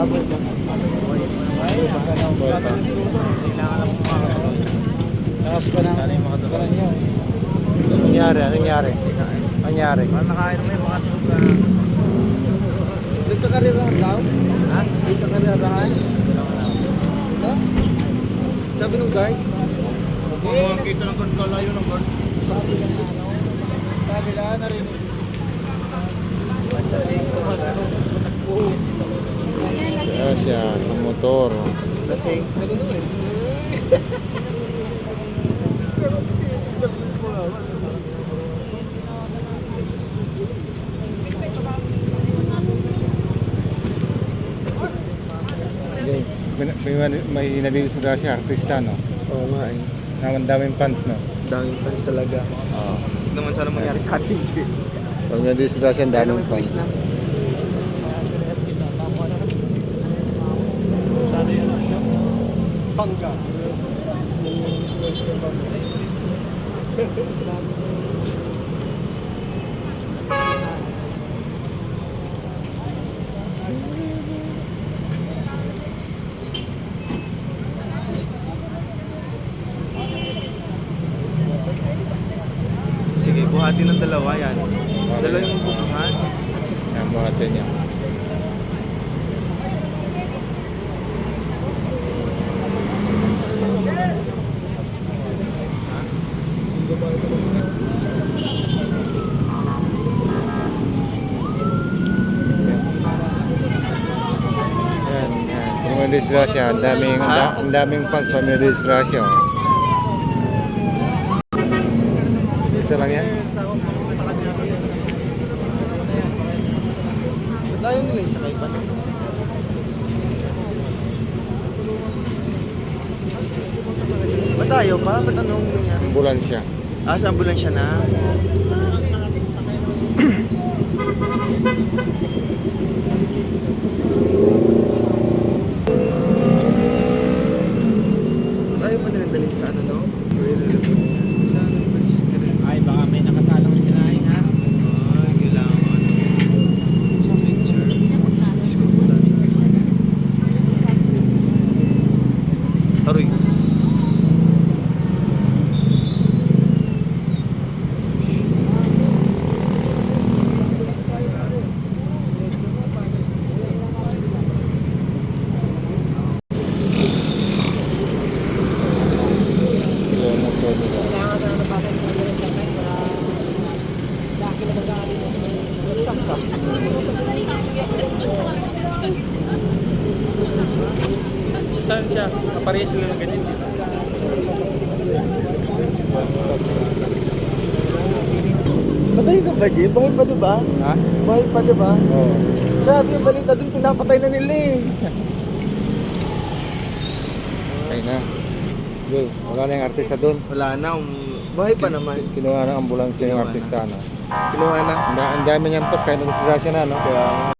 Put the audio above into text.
Aboy ba? Boy pa. Takas pa ng karan nyo. Anong nangyari? Anong nangyari? Anong nangyari? Nakain mo yung mga tulog ka. Nagkakarirahan daw? Ha? Nagkakarirahan? Ha? Sabi ng guard? Kita ng control layo ng guard. Sabi lang, narinig. Kaya siya sa motor. Lasing. Ganun eh. May nadilisura siya, artista, no? Oo nga eh. Ang daming fans, no? Daming fans talaga. Oo. Huwag naman sana mangyari sa atin, Jay. Pag nadilisura siya, ang daming fans. Pangga. Sige, buhatin ng dalawa yan. Dalawa yung magbubuhat. Yan, buhatin niya. Yan, yan. Kung may disgrasya, ang daming fans pa may disgrasya. Isa lang yan? Ba't ayaw nila yung sakay pa na? Ba't ayaw pa? Ba't anong nangyari? Ambulansya. Ah, sa ambulansya na? Ayaw pa nilang dalhin sa ano, no? Sa ano? Ay, baka may nakasalang sinaing ha. Ay, kailangan. Stretcher. Diyos ko po lang. Aroy. Yan ang pwede ba? Saan siya? Kaparehas sila ng ganyan. Patay ka ba, Jay? Bahay pa, diba? Ha? Bahay pa, diba? Oo. Grabe yung balita dun, pinapatay na nila eh. Okay na. Yun, wala na yung artista doon. Wala na, bahay pa naman. Kinuha ng ambulansya yung Kinuha na. artista, no? Kinuha na. Ang dami niyang pas, kahit na disgrasya na, no? Kaya